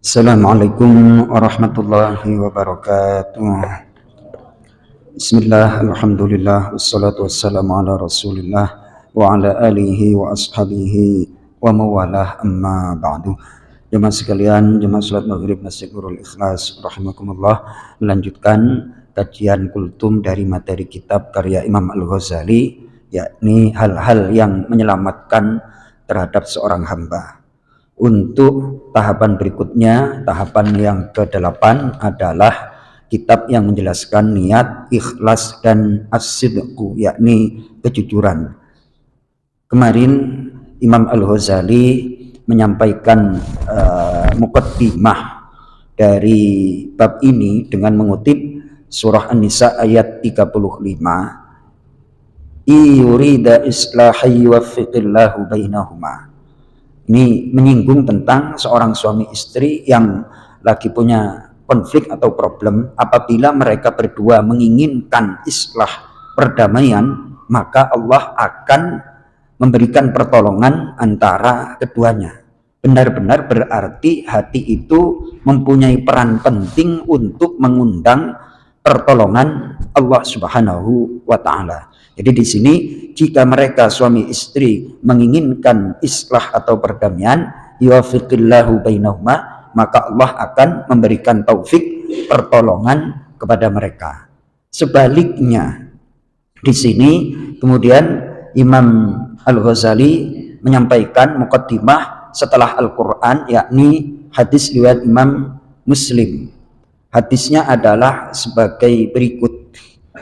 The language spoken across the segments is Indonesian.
Assalamualaikum warahmatullahi wabarakatuh. Bismillah, alhamdulillah, wassalatu wassalamu ala rasulillah wa ala alihi wa ashabihi wa mawalah, amma ba'du. Jemaah sekalian, jemaah salat maghrib Nasyidul Ikhlas rahimakumullah, melanjutkan kajian kultum dari materi kitab karya Imam Al-Ghazali, yakni hal-hal yang menyelamatkan terhadap seorang hamba. Untuk tahapan berikutnya, tahapan yang ke-8 adalah kitab yang menjelaskan niat, ikhlas, dan as-sidqu, yakni kejujuran. Kemarin Imam Al-Ghazali menyampaikan muqaddimah dari bab ini dengan mengutip surah An-Nisa ayat 35. Yurida islahi yuwaffiqillahu bainahuma. Ini menyinggung tentang seorang suami istri yang lagi punya konflik atau problem. Apabila mereka berdua menginginkan islah, perdamaian, maka Allah akan memberikan pertolongan antara keduanya. Benar-benar berarti hati itu mempunyai peran penting untuk mengundang pertolongan Allah Subhanahu wa Ta'ala. Jadi di sini jika mereka suami istri menginginkan islah atau perdamaian, yuwaffiqillahu bainahuma, maka Allah akan memberikan taufik, pertolongan kepada mereka. Sebaliknya, di sini kemudian Imam Al-Ghazali menyampaikan muqaddimah setelah Al-Quran, yakni hadis riwayat Imam Muslim. Hadisnya adalah sebagai berikut.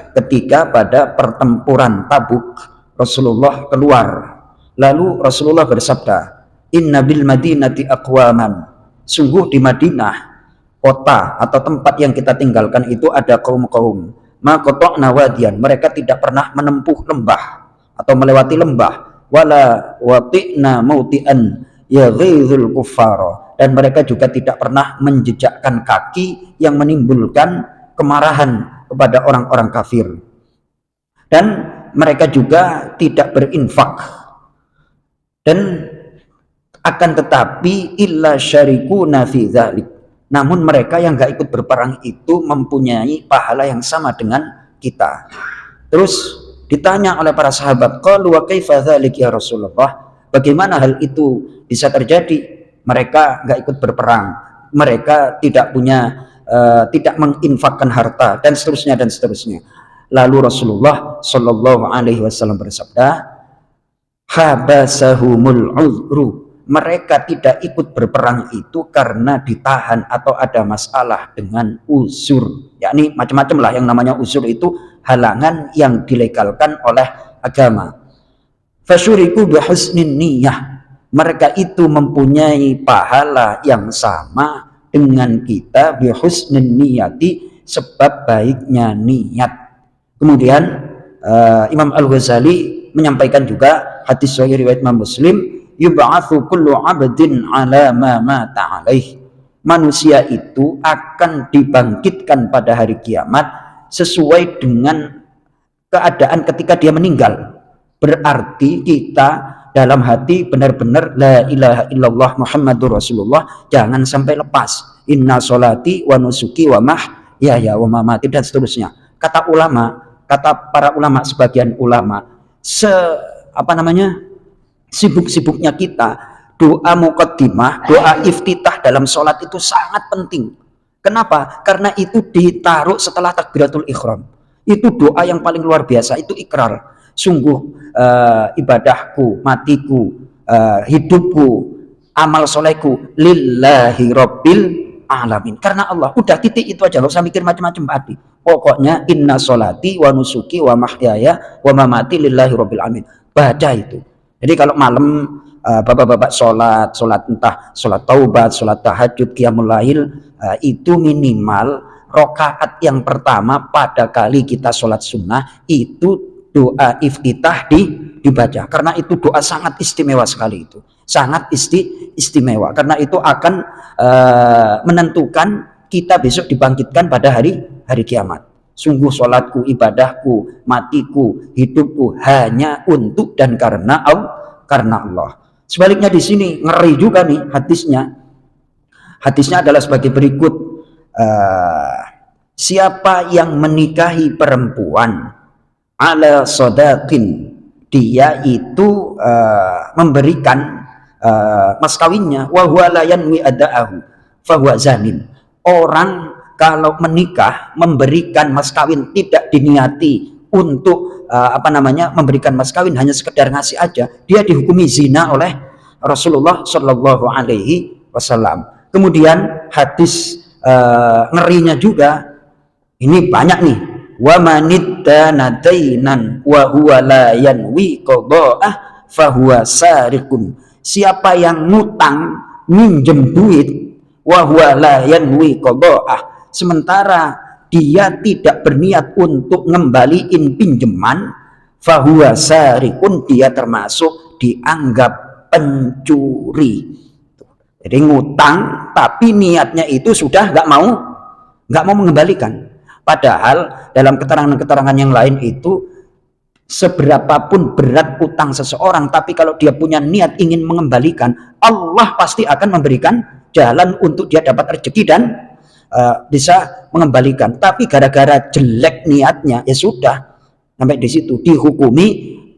Ketika pada pertempuran Tabuk, Rasulullah keluar, lalu Rasulullah bersabda, inna bil madinati aqwaman, sungguh di Madinah, kota atau tempat yang kita tinggalkan itu ada kaum-kaum, ma qata'na wadiyan, mereka tidak pernah menempuh lembah atau melewati lembah, wala wati'na mauti'an yaghizul kuffara, dan mereka juga tidak pernah menjejakkan kaki yang menimbulkan kemarahan kepada orang-orang kafir, dan mereka juga tidak berinfak, dan akan tetapi illa syarikuna fi dzalik, namun mereka yang gak ikut berperang itu mempunyai pahala yang sama dengan kita. Terus ditanya oleh para sahabat, qalu wa kaifa dzalik ya Rasulullah, bagaimana hal itu bisa terjadi? Mereka gak ikut berperang, mereka tidak punya tidak menginfakkan harta, dan seterusnya dan seterusnya. Lalu Rasulullah Shallallahu Alaihi Wasallam bersabda, habasahumul uzru, mereka tidak ikut berperang itu karena ditahan atau ada masalah dengan uzur, yakni macam-macam lah yang namanya uzur itu, halangan yang dilegalkan oleh agama. Fasyuriku bihusnin niyah, mereka itu mempunyai pahala yang sama dengan kita bihusnin niyati, sebab baiknya niat. Kemudian Imam Al-Ghazali menyampaikan juga hadis sahih riwayat Imam Muslim, yub'atsu kullu 'abdin 'ala ma mata 'alaih, manusia itu akan dibangkitkan pada hari kiamat sesuai dengan keadaan ketika dia meninggal. Berarti kita dalam hati benar-benar la ilaha illallah Muhammadur Rasulullah jangan sampai lepas. Inna sholati wa nusuki wa mahyaya wa mamati, dan seterusnya. Kata ulama, kata para ulama, sebagian ulama, sibuk-sibuknya kita, doa muqaddimah, doa iftitah dalam sholat itu sangat penting. Kenapa? Karena itu ditaruh setelah takbiratul ihram. Itu doa yang paling luar biasa, itu ikrar. Sungguh ibadahku, matiku, hidupku, amal solehku lillahi rabbil alamin, karena Allah. Udah titik itu aja, nggak usah mikir macam-macam Pak. Pokoknya inna sholati wa nusuki wa mahyaya wa mamati lillahi rabbil alamin. Baca itu. Jadi kalau malam bapak-bapak sholat entah sholat taubat, sholat tahajud, qiyamul lail, itu minimal rokaat yang pertama pada kali kita sholat sunnah itu doa iftitah dibaca, karena itu doa sangat istimewa sekali, itu sangat istimewa, karena itu akan menentukan kita besok dibangkitkan pada hari kiamat. Sungguh sholatku, ibadahku, matiku, hidupku hanya untuk dan karena Allah. Sebaliknya di sini ngeri juga nih hadisnya, Hadisnya adalah sebagai berikut. Siapa yang menikahi perempuan ala sodakin, dia itu memberikan mas kawinnya, wa huwa la yanwi ada'ahu fahuwa zanin. Orang kalau menikah memberikan mas kawin tidak diniati untuk memberikan mas kawin, hanya sekedar ngasih aja, dia dihukumi zina oleh Rasulullah Shallallahu Alaihi Wasallam. Kemudian hadis ngerinya juga, ini banyak nih, wa maniddana dainan wa huwa la yanwi qada'ah fahuwa sariqun. Siapa yang ngutang minjem duit wa huwa la yanwi qada'ah, sementara dia tidak berniat untuk ngembaliin pinjaman, fahuwa sariqun, dia termasuk dianggap pencuri. Jadi ngutang tapi niatnya itu sudah nggak mau mengembalikan. Padahal dalam keterangan-keterangan yang lain itu, seberapapun berat utang seseorang, tapi kalau dia punya niat ingin mengembalikan, Allah pasti akan memberikan jalan untuk dia dapat rezeki dan bisa mengembalikan. Tapi gara-gara jelek niatnya, ya sudah, sampai di situ dihukumi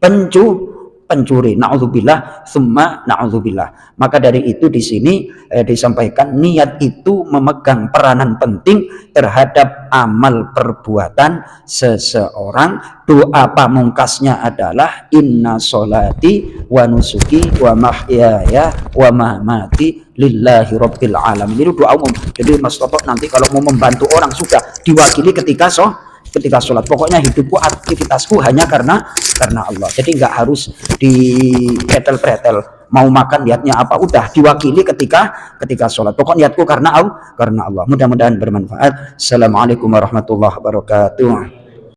pencuri. Na'udzubillah, summa na'udzubillah. Maka dari itu di sini disampaikan niat itu memegang peranan penting terhadap amal perbuatan seseorang. Doa pamungkasnya adalah inna sholati wa nusuki wa mahyaya wa mamati lillahi rabbil alamin. Itu doa umum. Jadi Mas Toto nanti kalau mau membantu orang sudah diwakili ketika sholat. Pokoknya hidupku, aktivitasku hanya karena Allah. Jadi nggak harus dipretel-pretel. Mau makan niatnya apa, udah diwakili ketika sholat. Pokok niatku karena Allah. Mudah-mudahan bermanfaat. Assalamualaikum warahmatullahi wabarakatuh.